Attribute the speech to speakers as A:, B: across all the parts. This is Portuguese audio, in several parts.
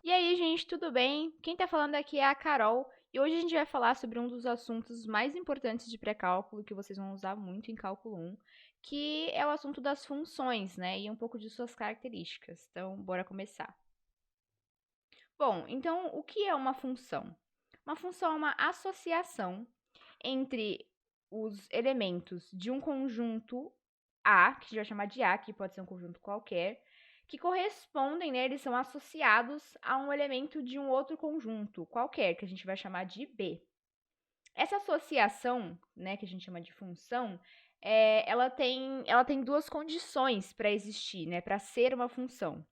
A: E aí, gente, tudo bem? Quem tá falando aqui é a Carol, e hoje a gente vai falar sobre um dos assuntos mais importantes de pré-cálculo que vocês vão usar muito em cálculo 1, que é o assunto das funções, né? E um pouco de suas características. Então, bora começar. Bom, então o que é uma função? Uma função é uma associação entre os elementos de um conjunto A, que a gente vai chamar de A, que pode ser um conjunto qualquer, que correspondem, né, eles são associados a um elemento de um outro conjunto qualquer, que a gente vai chamar de B. Essa associação, né, que a gente chama de função, ela tem duas condições para existir, né, para ser uma função.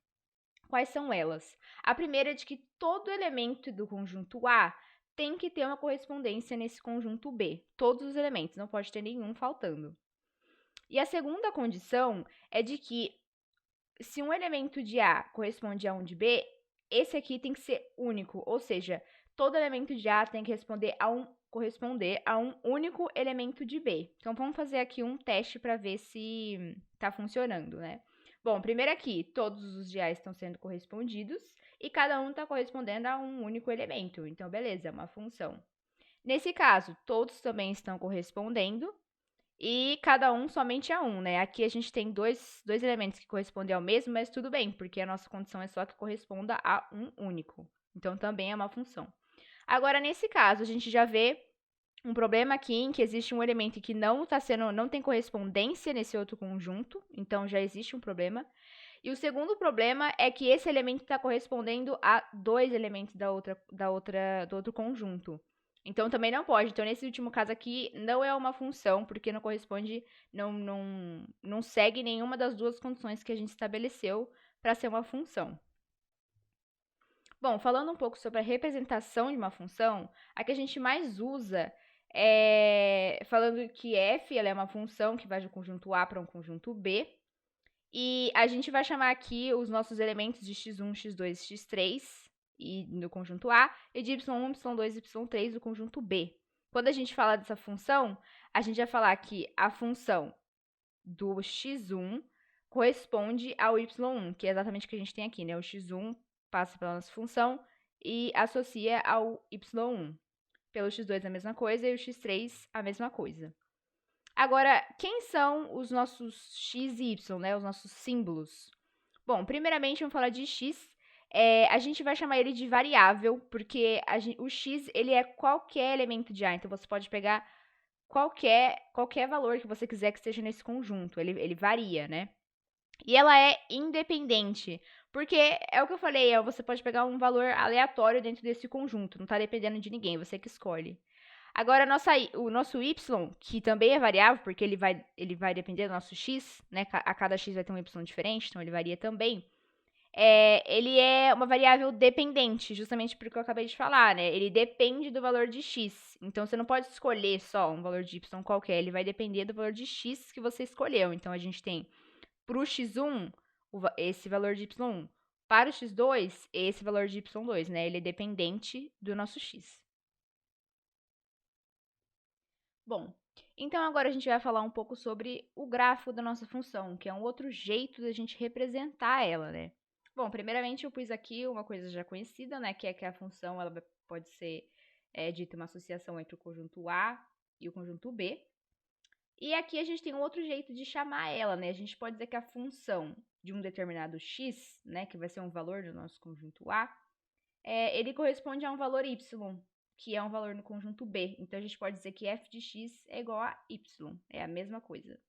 A: Quais são elas? A primeira é de que todo elemento do conjunto A tem que ter uma correspondência nesse conjunto B. Todos os elementos, não pode ter nenhum faltando. E a segunda condição é de que, se um elemento de A corresponde a um de B, esse aqui tem que ser único, ou seja, todo elemento de A tem que corresponder a um único elemento de B. Então, vamos fazer aqui um teste para ver se está funcionando, né? Bom, primeiro aqui, todos os de A estão sendo correspondidos e cada um está correspondendo a um único elemento. Então, beleza, é uma função. Nesse caso, todos também estão correspondendo e cada um somente a um, né? Aqui a gente tem dois elementos que correspondem ao mesmo, mas tudo bem, porque a nossa condição é só que corresponda a um único. Então, também é uma função. Agora, nesse caso, a gente já vê um problema aqui em que existe um elemento que não tem correspondência nesse outro conjunto, então já existe um problema. E o segundo problema é que esse elemento está correspondendo a dois elementos do outro conjunto. Então também não pode. Então, nesse último caso aqui, não é uma função, porque não corresponde, não segue nenhuma das duas condições que a gente estabeleceu para ser uma função. Bom, falando um pouco sobre a representação de uma função, a que a gente mais usa é falando que f ela é uma função que vai de um conjunto A para um conjunto B. E a gente vai chamar aqui os nossos elementos de x1, x2, x3 e no conjunto A, e de y1, y2 e y3 do conjunto B. Quando a gente fala dessa função, a gente vai falar que a função do x1 corresponde ao y1, que é exatamente o que a gente tem aqui, né? O x1 passa pela nossa função e associa ao y1. Pelo x2 a mesma coisa e o x3 a mesma coisa. Agora, quem são os nossos x e y, né? Os nossos símbolos? Bom, primeiramente vamos falar de x. A gente vai chamar ele de variável, porque o x ele é qualquer elemento de A. Então, você pode pegar qualquer valor que você quiser que esteja nesse conjunto. Ele varia, né? E ela é independente, porque é o que eu falei, você pode pegar um valor aleatório dentro desse conjunto, não está dependendo de ninguém, você que escolhe. Agora, o nosso y, que também é variável, porque ele vai depender do nosso x, né? A cada x vai ter um y diferente, então ele varia também. Ele é uma variável dependente, justamente porque eu acabei de falar, né? Ele depende do valor de x. Então, você não pode escolher só um valor de y qualquer, ele vai depender do valor de x que você escolheu. Então, a gente tem para o x1, esse valor de y1. Para o x2, esse valor de y2, né? Ele é dependente do nosso x. Bom, então agora a gente vai falar um pouco sobre o grafo da nossa função, que é um outro jeito da gente representar ela, né? Bom, primeiramente eu pus aqui uma coisa já conhecida, né? Que é que a função ela pode ser dita uma associação entre o conjunto A e o conjunto B. E aqui a gente tem um outro jeito de chamar ela, né? A gente pode dizer que a função de um determinado x, né, que vai ser um valor do nosso conjunto A, ele corresponde a um valor y, que é um valor no conjunto B. Então, a gente pode dizer que f de x é igual a y, é a mesma coisa.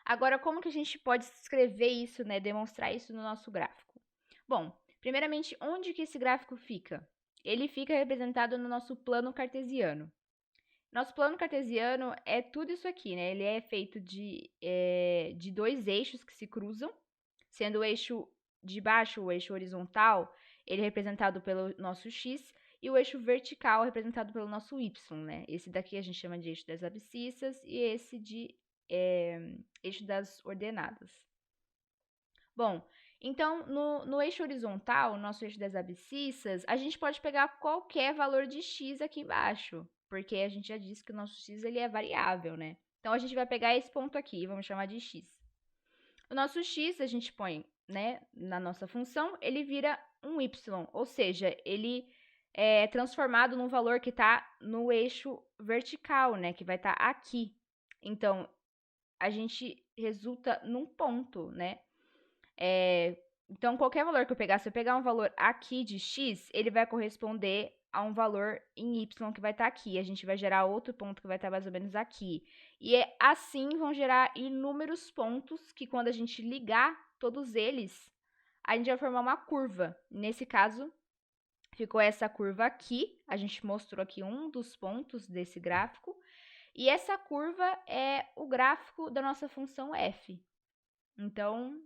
A: Agora, como que a gente pode escrever isso, né, demonstrar isso no nosso gráfico? Bom, primeiramente, onde que esse gráfico fica? Ele fica representado no nosso plano cartesiano. Nosso plano cartesiano é tudo isso aqui, né? Ele é feito de dois eixos que se cruzam, sendo o eixo de baixo, o eixo horizontal, ele é representado pelo nosso x, e o eixo vertical representado pelo nosso y, né? Esse daqui a gente chama de eixo das abscissas e esse de eixo das ordenadas. Bom, então, no eixo horizontal, nosso eixo das abscissas, a gente pode pegar qualquer valor de x aqui embaixo, porque a gente já disse que o nosso x ele é variável, né? Então, a gente vai pegar esse ponto aqui, vamos chamar de x. O nosso x a gente põe né, na nossa função, ele vira um y, ou seja, ele é transformado num valor que está no eixo vertical, né, que vai estar aqui. Então, a gente resulta num ponto, né? Então, qualquer valor que eu pegar, se eu pegar um valor aqui de x, ele vai corresponder a um valor em y que vai estar aqui. A gente vai gerar outro ponto que vai estar mais ou menos aqui. E assim vão gerar inúmeros pontos que, quando a gente ligar todos eles, a gente vai formar uma curva. Nesse caso, ficou essa curva aqui. A gente mostrou aqui um dos pontos desse gráfico. E essa curva é o gráfico da nossa função f. Então,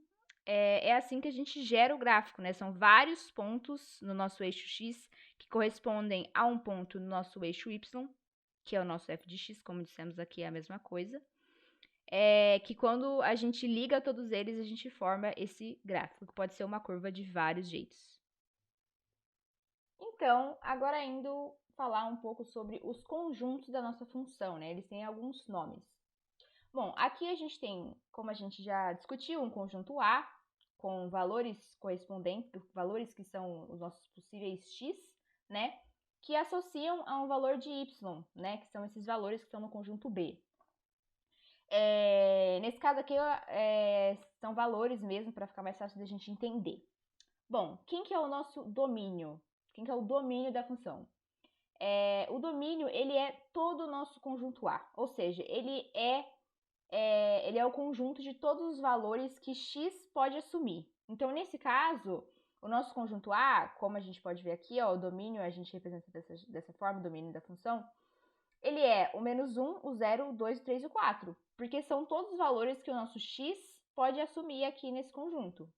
A: é assim que a gente gera o gráfico, né? São vários pontos no nosso eixo x que correspondem a um ponto no nosso eixo y, que é o nosso f de x, como dissemos aqui, é a mesma coisa. Que quando a gente liga todos eles, a gente forma esse gráfico, que pode ser uma curva de vários jeitos. Então, agora indo falar um pouco sobre os conjuntos da nossa função, né? Eles têm alguns nomes. Bom, aqui a gente tem, como a gente já discutiu, um conjunto A com valores correspondentes, valores que são os nossos possíveis x, né? Que associam a um valor de y, né? Que são esses valores que estão no conjunto B. Nesse caso aqui, são valores mesmo, para ficar mais fácil da gente entender. Bom, quem que é o nosso domínio? Quem que é o domínio da função? O domínio, ele é todo o nosso conjunto A, ou seja, ele é o conjunto de todos os valores que x pode assumir. Então, nesse caso, o nosso conjunto A, como a gente pode ver aqui, ó, o domínio a gente representa dessa forma, o domínio da função, ele é o -1, o 0, o 2, o 3 e o 4, porque são todos os valores que o nosso x pode assumir aqui nesse conjunto,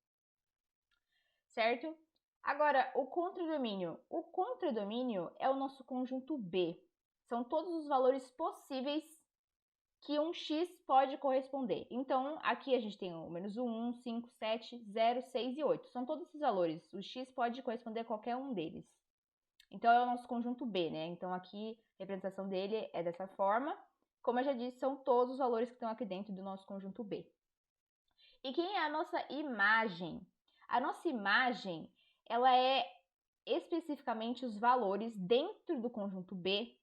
A: certo? Agora, o contradomínio. O contradomínio é o nosso conjunto B. São todos os valores possíveis que um x pode corresponder. Então, aqui a gente tem o -1, 1, 5, 7, 0, 6 e 8. São todos esses valores. O x pode corresponder a qualquer um deles. Então, é o nosso conjunto B, né? Então, aqui, a representação dele é dessa forma. Como eu já disse, são todos os valores que estão aqui dentro do nosso conjunto B. E quem é a nossa imagem? A nossa imagem, ela é especificamente os valores dentro do conjunto B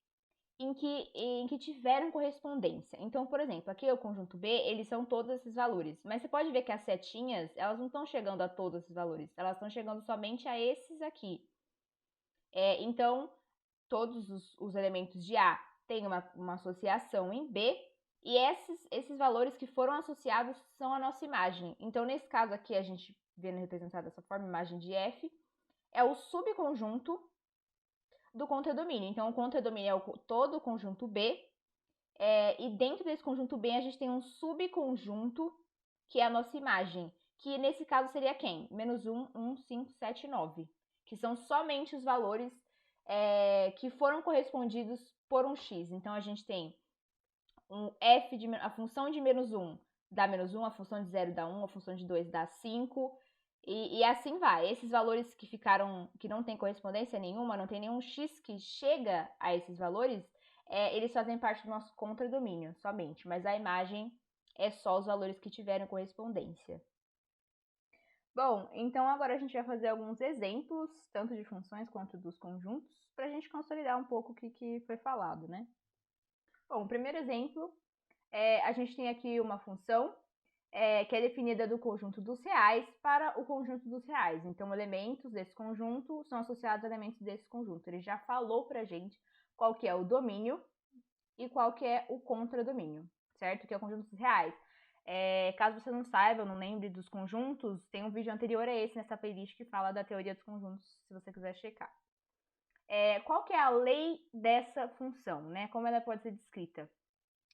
A: em que tiveram correspondência. Então, por exemplo, aqui é o conjunto B, eles são todos esses valores. Mas você pode ver que as setinhas, elas não estão chegando a todos esses valores. Elas estão chegando somente a esses aqui. Então, todos os elementos de A têm uma associação em B, e esses valores que foram associados são a nossa imagem. Então, nesse caso aqui, a gente vendo representado dessa forma, imagem de F, é o subconjunto do contradomínio. Então, o contradomínio é todo o conjunto B, e dentro desse conjunto B a gente tem um subconjunto, que é a nossa imagem, que nesse caso seria quem? -1, 1, 5, 7, 9, que são somente os valores que foram correspondidos por um x. Então, a gente tem a função de -1 dá -1, a função de 0 dá 1, a função de 2 dá 5, e assim vai. Esses valores que não tem correspondência nenhuma, não tem nenhum x que chega a esses valores, eles fazem parte do nosso contradomínio somente, mas a imagem é só os valores que tiveram correspondência. Bom, então agora a gente vai fazer alguns exemplos, tanto de funções quanto dos conjuntos, para a gente consolidar um pouco o que foi falado, né? Bom, o primeiro exemplo, a gente tem aqui uma função que é definida do conjunto dos reais para o conjunto dos reais. Então, elementos desse conjunto são associados a elementos desse conjunto. Ele já falou pra gente qual que é o domínio e qual que é o contradomínio, certo? Que é o conjunto dos reais. Caso você não saiba, não lembre dos conjuntos, tem um vídeo anterior a esse nessa playlist que fala da teoria dos conjuntos, se você quiser checar. Qual que é a lei dessa função, né? Como ela pode ser descrita?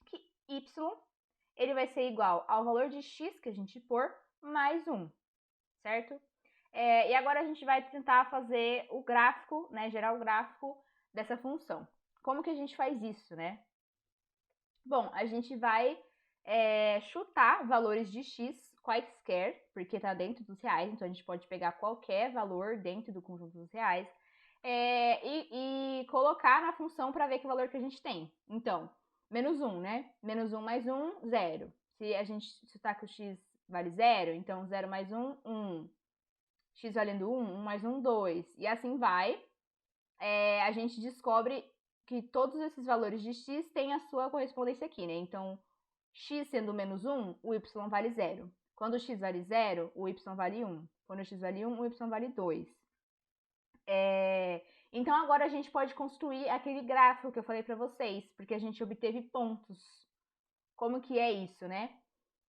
A: Que y ele vai ser igual ao valor de x que a gente pôr mais 1, certo? E agora a gente vai tentar fazer o gráfico, né? Gerar o gráfico dessa função. Como que a gente faz isso, né? Bom, a gente vai chutar valores de x quaisquer, porque está dentro dos reais, então a gente pode pegar qualquer valor dentro do conjunto dos reais e colocar na função para ver que valor que a gente tem. Então, -1, né? -1 mais 1, 0. Se a gente chutar que o x vale 0, então 0 mais 1, 1. X valendo 1, 1 mais 1, 2. E assim vai. A gente descobre que todos esses valores de x têm a sua correspondência aqui, né? Então, x sendo menos 1, o y vale 0. Quando x vale 0, o y vale 1. Quando x vale 1, o y vale 2. Então, agora a gente pode construir aquele gráfico que eu falei para vocês, porque a gente obteve pontos. Como que é isso, né?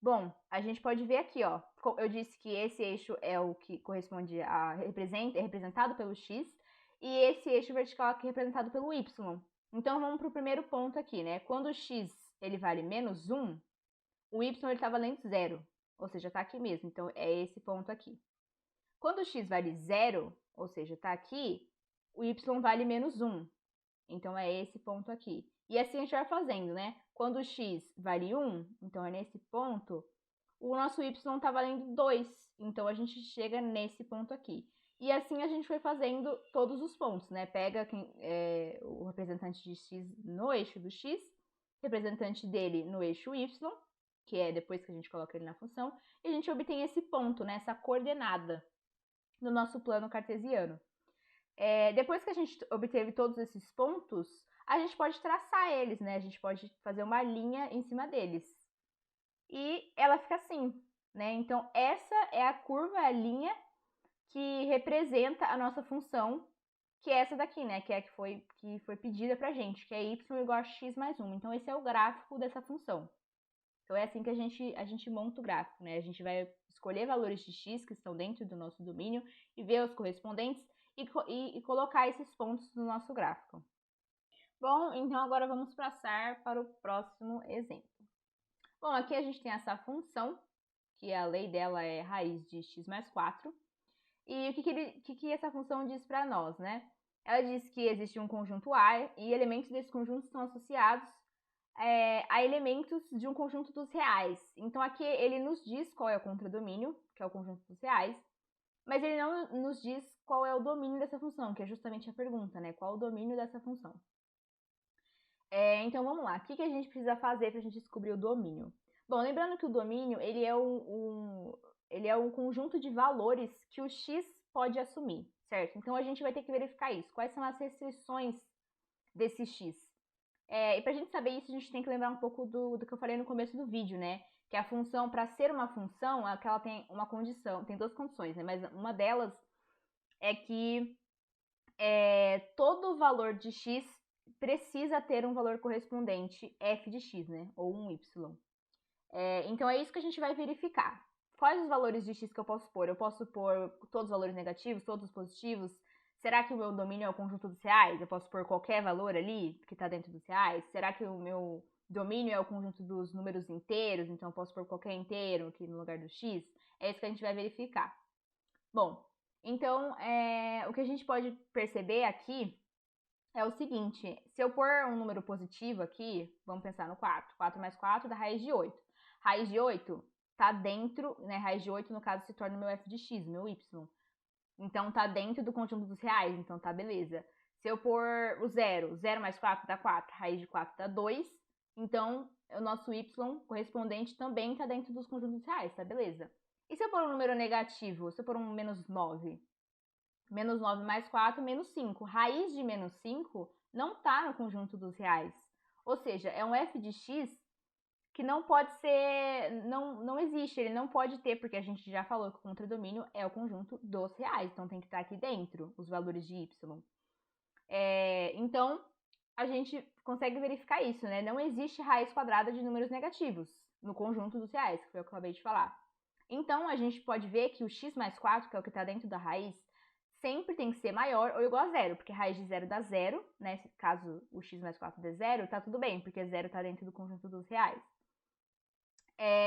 A: Bom, a gente pode ver aqui, ó. Eu disse que esse eixo é o que corresponde a é representado pelo x, e esse eixo vertical aqui é representado pelo y. Então, vamos para o primeiro ponto aqui, né? Quando o x ele vale menos 1, o y ele está valendo 0, ou seja, está aqui mesmo. Então, é esse ponto aqui. Quando o x vale 0, ou seja, está aqui, o y vale menos 1. Então, é esse ponto aqui. E assim a gente vai fazendo, né? Quando o x vale 1, então é nesse ponto, o nosso y está valendo 2. Então, a gente chega nesse ponto aqui. E assim a gente foi fazendo todos os pontos, né? Pega o representante de x no eixo do x, representante dele no eixo y, que é depois que a gente coloca ele na função, e a gente obtém esse ponto, né? Essa coordenada no nosso plano cartesiano. Depois que a gente obteve todos esses pontos, a gente pode traçar eles, né? A gente pode fazer uma linha em cima deles. E ela fica assim, né? Então, essa é a curva, a linha que representa a nossa função, que é essa daqui, né? Que foi pedida pra gente, que é y igual a x mais 1. Então, esse é o gráfico dessa função. Então, é assim que a gente monta o gráfico, né? A gente vai escolher valores de x que estão dentro do nosso domínio e ver os correspondentes e colocar esses pontos no nosso gráfico. Bom, então agora vamos passar para o próximo exemplo. Bom, aqui a gente tem essa função, que a lei dela é raiz de x mais 4. E o que essa função diz para nós, né? Ela diz que existe um conjunto A e elementos desse conjunto estão associados a elementos de um conjunto dos reais. Então, aqui ele nos diz qual é o contradomínio, que é o conjunto dos reais, mas ele não nos diz qual é o domínio dessa função, que é justamente a pergunta, né? Qual o domínio dessa função? Então, vamos lá. O que a gente precisa fazer para a gente descobrir o domínio? Bom, lembrando que o domínio, ele é um conjunto de valores que o x pode assumir, certo? Então, a gente vai ter que verificar isso. Quais são as restrições desse x? E para a gente saber isso, a gente tem que lembrar um pouco do que eu falei no começo do vídeo, né? Que a função, para ser uma função, é que ela tem uma condição, tem duas condições, né? Mas uma delas é que todo valor de x precisa ter um valor correspondente f de x, né? Ou um y. Então, é isso que a gente vai verificar. Quais os valores de x que eu posso pôr? Eu posso pôr todos os valores negativos, todos os positivos? Será que o meu domínio é o conjunto dos reais? Eu posso pôr qualquer valor ali que está dentro dos reais? Será que o meu domínio é o conjunto dos números inteiros? Então, eu posso pôr qualquer inteiro aqui no lugar do x? É isso que a gente vai verificar. Bom, então, o que a gente pode perceber aqui é o seguinte. Se eu pôr um número positivo aqui, vamos pensar no 4. 4 mais 4 dá raiz de 8. Raiz de 8 está dentro, né? Raiz de 8, no caso, se torna o meu f de x, meu y. Então, tá dentro do conjunto dos reais, então tá beleza. Se eu pôr o 0, 0 mais 4 dá 4, raiz de 4 dá 2, então o nosso y correspondente também tá dentro dos conjuntos reais, tá beleza. E se eu pôr um número negativo, se eu pôr um menos 9? Menos 9 mais 4, menos 5. Raiz de menos 5 não tá no conjunto dos reais. Ou seja, é um f de x que não pode ser, não existe, ele não pode ter, porque a gente já falou que o contradomínio é o conjunto dos reais, então tem que estar aqui dentro os valores de y. Então, a gente consegue verificar isso, né? Não existe raiz quadrada de números negativos no conjunto dos reais, que foi o que eu acabei de falar. Então, a gente pode ver que o x mais 4, que é o que está dentro da raiz, sempre tem que ser maior ou igual a zero, porque raiz de zero dá zero, né? Caso o x mais 4 dê zero, tá tudo bem, porque zero está dentro do conjunto dos reais.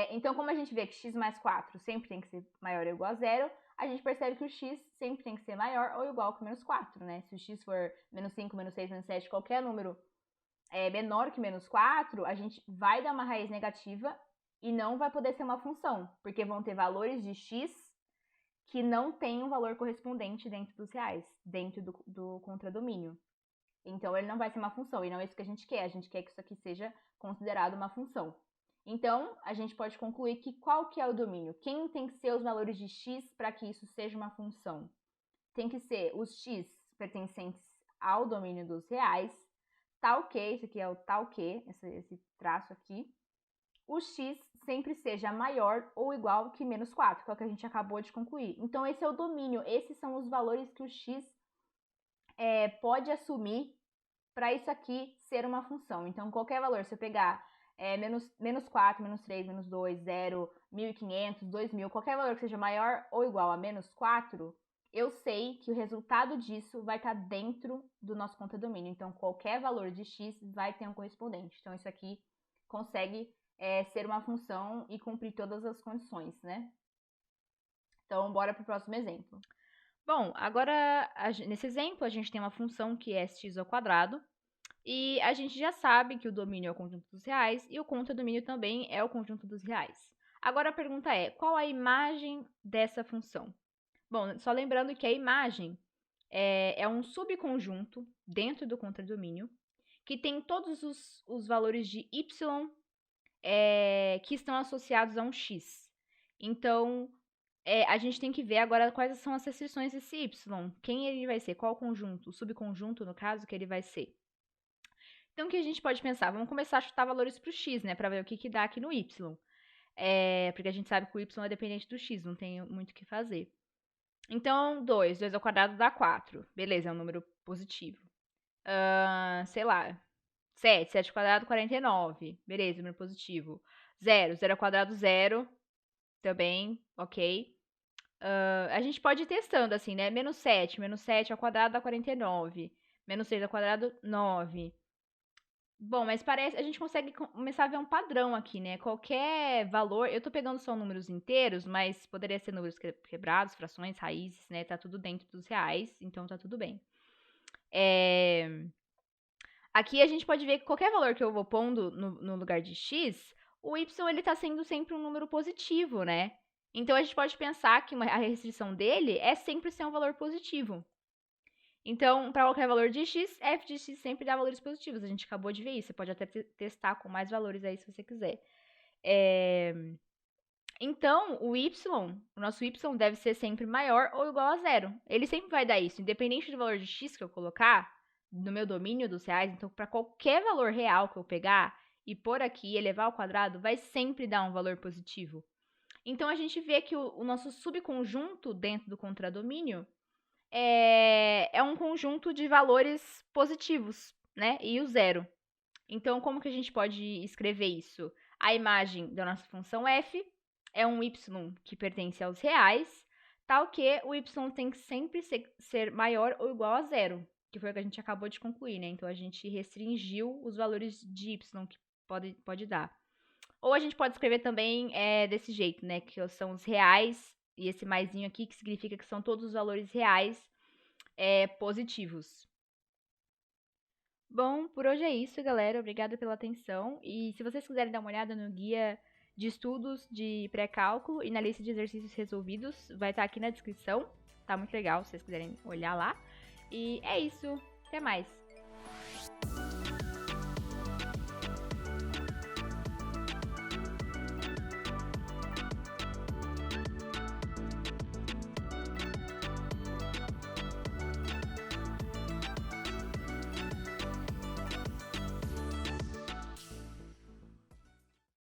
A: Então, como a gente vê que x mais 4 sempre tem que ser maior ou igual a zero, a gente percebe que o x sempre tem que ser maior ou igual que menos 4, né? Se o x for menos 5, menos 6, menos 7, qualquer número menor que menos 4, a gente vai dar uma raiz negativa e não vai poder ser uma função, porque vão ter valores de x que não tem um valor correspondente dentro dos reais, dentro do contradomínio. Então, ele não vai ser uma função, e não é isso que a gente quer que isso aqui seja considerado uma função. Então, a gente pode concluir que qual que é o domínio? Quem tem que ser os valores de x para que isso seja uma função? Tem que ser os x pertencentes ao domínio dos reais, tal que, esse aqui é o tal que, esse traço aqui, o x sempre seja maior ou igual que menos 4, que é o que a gente acabou de concluir. Então, esse é o domínio, esses são os valores que o x pode assumir para isso aqui ser uma função. Então, qualquer valor, se eu pegar menos 4, menos 3, menos 2, 0, 1.500, 2.000, qualquer valor que seja maior ou igual a menos 4, eu sei que o resultado disso vai estar dentro do nosso contradomínio. Então, qualquer valor de x vai ter um correspondente. Então, isso aqui consegue ser uma função e cumprir todas as condições, né? Então, bora para o próximo exemplo. Bom, agora, nesse exemplo, a gente tem uma função que é x ao quadrado, e a gente já sabe que o domínio é o conjunto dos reais e o contradomínio também é o conjunto dos reais. Agora a pergunta é, qual a imagem dessa função? Bom, só lembrando que a imagem é um subconjunto dentro do contradomínio que tem todos os valores de y que estão associados a um x. Então, a gente tem que ver agora quais são as restrições desse y. Quem ele vai ser? Qual conjunto? O subconjunto, no caso, que ele vai ser. Então, o que a gente pode pensar? Vamos começar a chutar valores para o x, né? Para ver o que dá aqui no y. Porque a gente sabe que o y é dependente do x, não tem muito o que fazer. Então, 2 ao quadrado dá 4. Beleza, é um número positivo. Sei lá, 7 ao quadrado, 49. Beleza, número positivo. 0 ao quadrado, 0. Também, ok. A gente pode ir testando, assim, né? Menos 7 ao quadrado dá 49. Menos 6 ao quadrado, 9. Bom, mas parece, a gente consegue começar a ver um padrão aqui, né? Qualquer valor, eu tô pegando só números inteiros, mas poderia ser números quebrados, frações, raízes, né? Tá tudo dentro dos reais, então tá tudo bem. Aqui a gente pode ver que qualquer valor que eu vou pondo no lugar de x, o y ele tá sendo sempre um número positivo, né? Então a gente pode pensar que a restrição dele é sempre ser um valor positivo. Então, para qualquer valor de x, f de x sempre dá valores positivos. A gente acabou de ver isso. Você pode até testar com mais valores aí se você quiser. Então, o nosso y deve ser sempre maior ou igual a 0. Ele sempre vai dar isso, independente do valor de x que eu colocar no meu domínio dos reais. Então, para qualquer valor real que eu pegar e pôr aqui e elevar ao quadrado, vai sempre dar um valor positivo. Então, a gente vê que o nosso subconjunto dentro do contradomínio é um conjunto de valores positivos, né? E o 0. Então, como que a gente pode escrever isso? A imagem da nossa função f é um y que pertence aos reais, tal que o y tem que sempre ser maior ou igual a 0, que foi o que a gente acabou de concluir, né? Então, a gente restringiu os valores de y que pode dar. Ou a gente pode escrever também desse jeito, né? Que são os reais e esse maisinho aqui, que significa que são todos os valores reais positivos. Bom, por hoje é isso, galera. Obrigada pela atenção. E se vocês quiserem dar uma olhada no guia de estudos de pré-cálculo e na lista de exercícios resolvidos, vai estar aqui na descrição. Tá muito legal se vocês quiserem olhar lá. E é isso. Até mais.